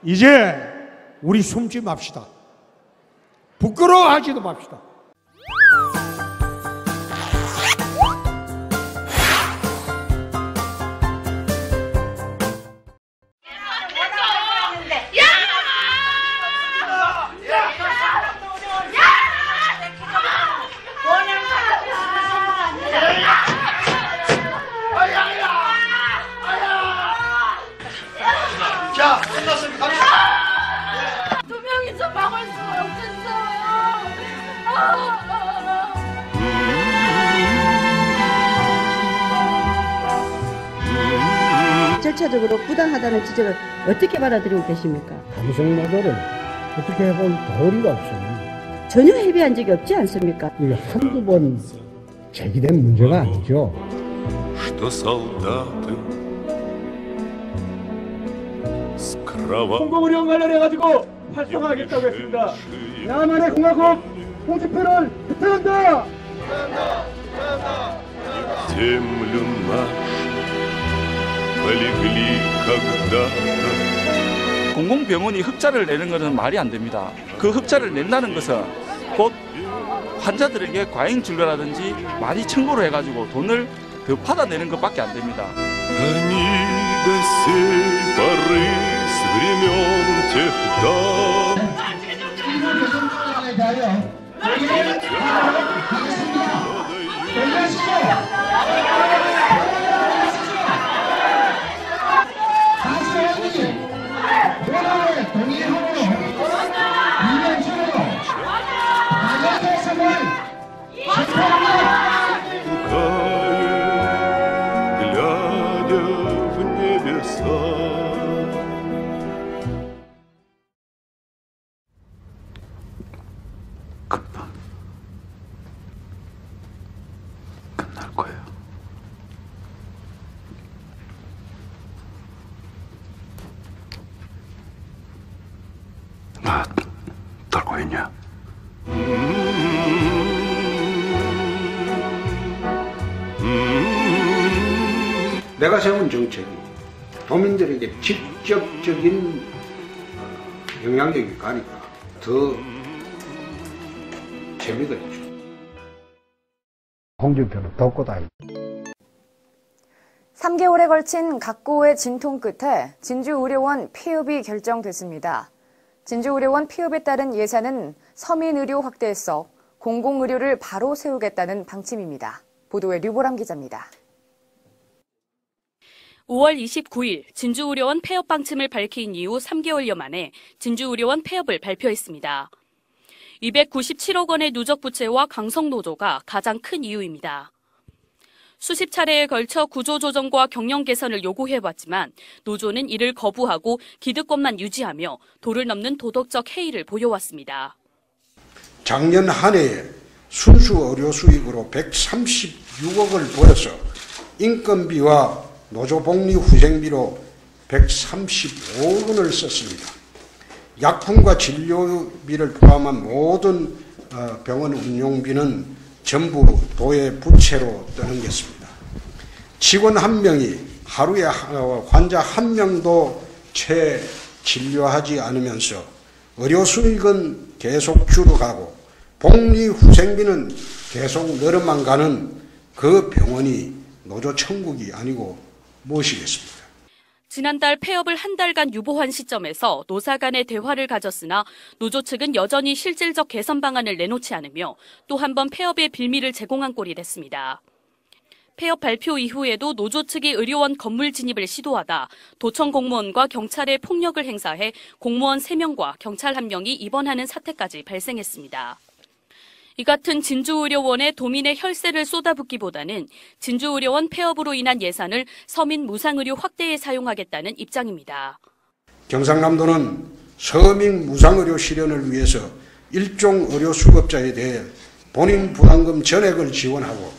이제 우리 숨지 맙시다. 부끄러워하지도 맙시다. 자, 끝났습니다. 두 명이서 막을 수 없겠어요. 절차적으로 부당하다는 지적을 어떻게 받아들이고 계십니까? 감성마다를 어떻게 해볼 도리가 없어요. 전혀 해비한 적이 없지 않습니까? 이게 한두 번 제기된 문제가 아니죠. 공공의료 관련해가지고 활성화하겠다고 했습니다. 야만의 공화국 홍지표를 부탁한다. 공공병원이 흑자를 내는 것은 말이 안 됩니다. 그 흑자를 낸다는 것은 곧 환자들에게 과잉 진료라든지 많이 청구를 해가지고 돈을 더 받아내는 것밖에 안 됩니다. 금방 끝날 거예요. 나 떨고 있냐? 내가 세운 정책이 도민들에게 직접적인 영향력이 가니까 더 재미가 있죠. 홍준표는 덮고다. 3개월에 걸친 각고의 진통 끝에 진주의료원 폐업이 결정됐습니다. 진주의료원 폐업에 따른 예산은 서민의료 확대에 써 공공의료를 바로 세우겠다는 방침입니다. 보도에 류보람 기자입니다. 5월 29일 진주의료원 폐업 방침을 밝힌 이후 3개월여 만에 진주의료원 폐업을 발표했습니다. 297억 원의 누적 부채와 강성노조가 가장 큰 이유입니다. 수십 차례에 걸쳐 구조조정과 경영 개선을 요구해왔지만 노조는 이를 거부하고 기득권만 유지하며 도를 넘는 도덕적 해이를 보여왔습니다. 작년 한 해에 순수 의료 수익으로 136억을 벌여서 인건비와 노조복리 후생비로 135억 원을 썼습니다. 약품과 진료비를 포함한 모든 병원 운용비는 전부 도의 부채로 떠넘겼습니다. 직원 한 명이 하루에 환자 한 명도 채 진료하지 않으면서 의료 수익은 계속 줄어가고 복리 후생비는 계속 늘어만 가는 그 병원이 노조 천국이 아니고 무엇이겠습니까? 지난달 폐업을 한 달간 유보한 시점에서 노사 간의 대화를 가졌으나 노조 측은 여전히 실질적 개선 방안을 내놓지 않으며 또 한 번 폐업의 빌미를 제공한 꼴이 됐습니다. 폐업 발표 이후에도 노조 측이 의료원 건물 진입을 시도하다 도청 공무원과 경찰에 폭력을 행사해 공무원 3명과 경찰 1명이 입원하는 사태까지 발생했습니다. 이 같은 진주의료원에 도민의 혈세를 쏟아붓기보다는 진주의료원 폐업으로 인한 예산을 서민 무상의료 확대에 사용하겠다는 입장입니다. 경상남도는 서민 무상의료 실현을 위해서 일종 의료 수급자에 대해 본인 부담금 전액을 지원하고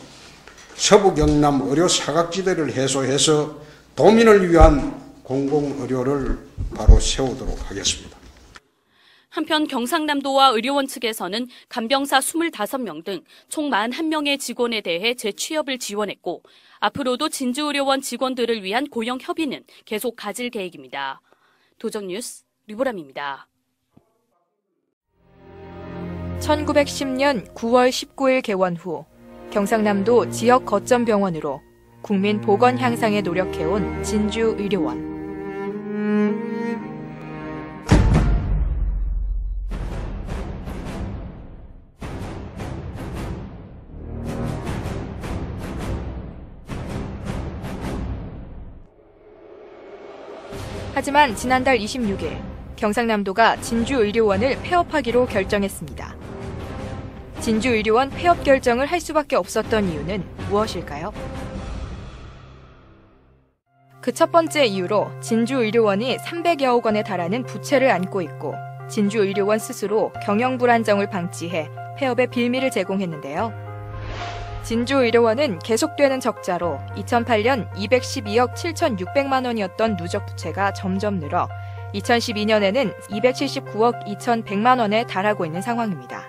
서부 경남 의료 사각지대를 해소해서 도민을 위한 공공의료를 바로 세우도록 하겠습니다. 한편 경상남도와 의료원 측에서는 간병사 25명 등 총 41명의 직원에 대해 재취업을 지원했고 앞으로도 진주의료원 직원들을 위한 고용 협의는 계속 가질 계획입니다. 도정뉴스 류보람입니다. 1910년 9월 19일 개원 후 경상남도 지역 거점 병원으로 국민 보건 향상에 노력해온 진주의료원. 하지만 지난달 26일 경상남도가 진주의료원을 폐업하기로 결정했습니다. 진주의료원 폐업 결정을 할 수밖에 없었던 이유는 무엇일까요? 그 첫 번째 이유로 진주의료원이 300여억 원에 달하는 부채를 안고 있고 진주의료원 스스로 경영 불안정을 방치해 폐업의 빌미를 제공했는데요. 진주의료원은 계속되는 적자로 2008년 212억 7,600만 원이었던 누적 부채가 점점 늘어 2012년에는 279억 2,100만 원에 달하고 있는 상황입니다.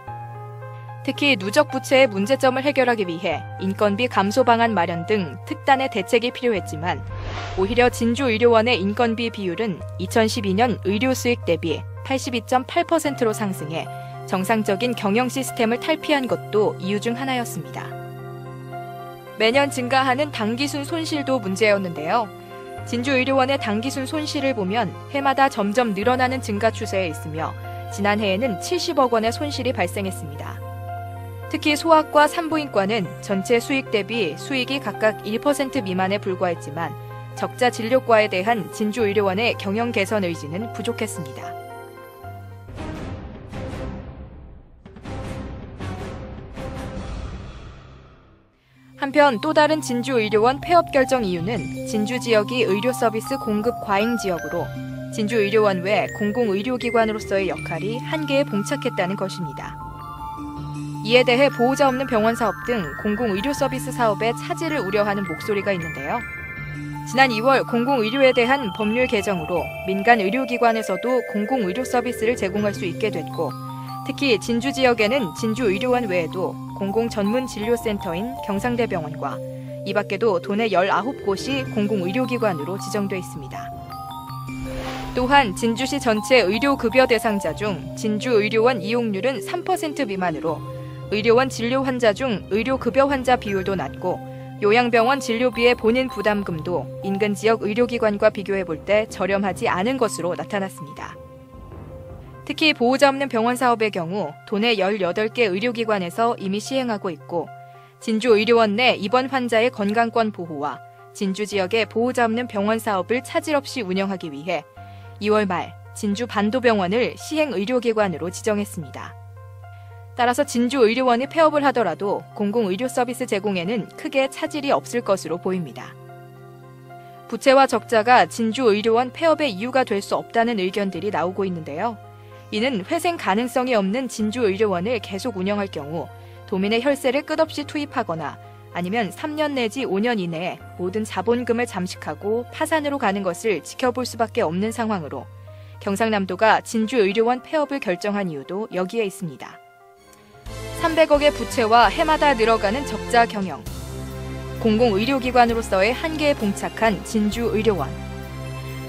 특히 누적 부채의 문제점을 해결하기 위해 인건비 감소 방안 마련 등 특단의 대책이 필요했지만 오히려 진주의료원의 인건비 비율은 2012년 의료 수익 대비 82.8%로 상승해 정상적인 경영 시스템을 탈피한 것도 이유 중 하나였습니다. 매년 증가하는 당기순 손실도 문제였는데요. 진주의료원의 당기순 손실을 보면 해마다 점점 늘어나는 증가 추세에 있으며 지난해에는 70억 원의 손실이 발생했습니다. 특히 소아과 산부인과는 전체 수익 대비 수익이 각각 1% 미만에 불과했지만 적자 진료과에 대한 진주의료원의 경영 개선 의지는 부족했습니다. 한편 또 다른 진주의료원 폐업 결정 이유는 진주 지역이 의료 서비스 공급 과잉 지역으로 진주의료원 외 공공의료기관으로서의 역할이 한계에 봉착했다는 것입니다. 이에 대해 보호자 없는 병원 사업 등 공공의료 서비스 사업에 차질을 우려하는 목소리가 있는데요. 지난 2월 공공의료에 대한 법률 개정으로 민간 의료기관에서도 공공의료 서비스를 제공할 수 있게 됐고 특히 진주 지역에는 진주의료원 외에도 공공전문진료센터인 경상대병원과 이 밖에도 도내 19곳이 공공의료기관으로 지정돼 있습니다. 또한 진주시 전체 의료급여 대상자 중 진주의료원 이용률은 3% 미만으로 의료원 진료 환자 중 의료급여 환자 비율도 낮고 요양병원 진료비의 본인 부담금도 인근 지역 의료기관과 비교해볼 때 저렴하지 않은 것으로 나타났습니다. 특히 보호자 없는 병원 사업의 경우 도내 18개 의료기관에서 이미 시행하고 있고 진주의료원 내 입원 환자의 건강권 보호와 진주 지역의 보호자 없는 병원 사업을 차질 없이 운영하기 위해 2월 말 진주 반도병원을 시행 의료기관으로 지정했습니다. 따라서 진주의료원이 폐업을 하더라도 공공의료 서비스 제공에는 크게 차질이 없을 것으로 보입니다. 부채와 적자가 진주의료원 폐업의 이유가 될 수 없다는 의견들이 나오고 있는데요. 이는 회생 가능성이 없는 진주의료원을 계속 운영할 경우 도민의 혈세를 끝없이 투입하거나 아니면 3년 내지 5년 이내에 모든 자본금을 잠식하고 파산으로 가는 것을 지켜볼 수밖에 없는 상황으로 경상남도가 진주의료원 폐업을 결정한 이유도 여기에 있습니다. 300억의 부채와 해마다 늘어가는 적자 경영, 공공의료기관으로서의 한계에 봉착한 진주의료원.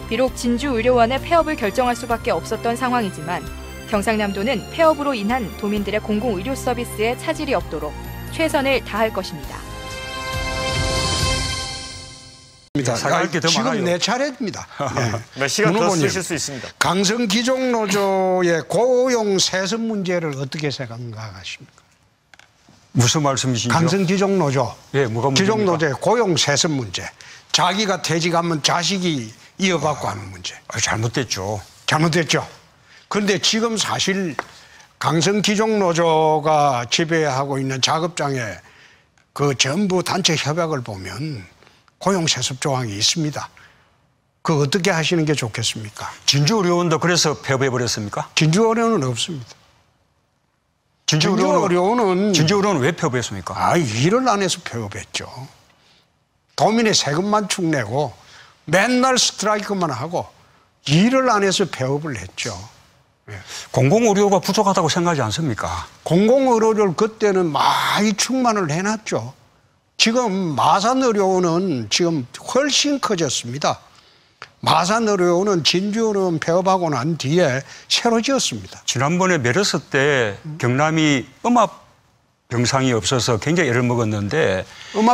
비록 진주의료원의 폐업을 결정할 수밖에 없었던 상황이지만 경상남도는 폐업으로 인한 도민들의 공공의료 서비스에 차질이 없도록 최선을 다할 것입니다. 지금 내 차례입니다. 네. 몇 시간 더 쓰실 수 있습니다. 강성기종노조의 고용 세습 문제를 어떻게 생각하십니까? 무슨 말씀이신지요? 강성기종노조, 예, 뭐가 문제입니까? 기종노조의 고용 세습 문제. 자기가 퇴직하면 자식이 이어받고 하는 문제. 잘못됐죠. 잘못됐죠. 그런데 지금 사실 강성기종노조가 지배하고 있는 작업장에 그 전부 단체 협약을 보면 고용세습 조항이 있습니다. 그거 어떻게 하시는 게 좋겠습니까? 진주의료원도 그래서 폐업해버렸습니까? 진주의료원은 없습니다. 진주의료원은 왜 폐업했습니까? 일을 안 해서 폐업했죠. 도민의 세금만 축내고 맨날 스트라이크만 하고 일을 안 해서 폐업을 했죠. 공공의료가 부족하다고 생각하지 않습니까? 공공의료를 그때는 많이 충만을 해놨죠. 지금 마산의료원은 지금 훨씬 커졌습니다. 마산의료원은 진주의료원 폐업하고 난 뒤에 새로 지었습니다. 지난번에 메르스 때 경남이 음압 병상이 없어서 굉장히 애를 먹었는데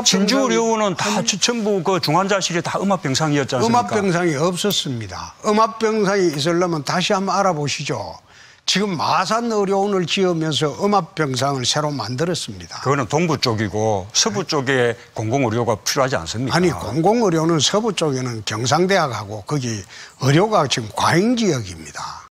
진주의료원은 다 전부 그 중환자실이 다 음압 병상이었지 않습니까? 음압 병상이 없었습니다. 음압 병상이 있으려면 다시 한번 알아보시죠. 지금 마산의료원을 지으면서 음압 병상을 새로 만들었습니다. 그거는 동부 쪽이고 서부 쪽에 공공의료가 필요하지 않습니까? 아니 공공의료는 서부 쪽에는 경상대학하고 거기 의료가 지금 과잉 지역입니다.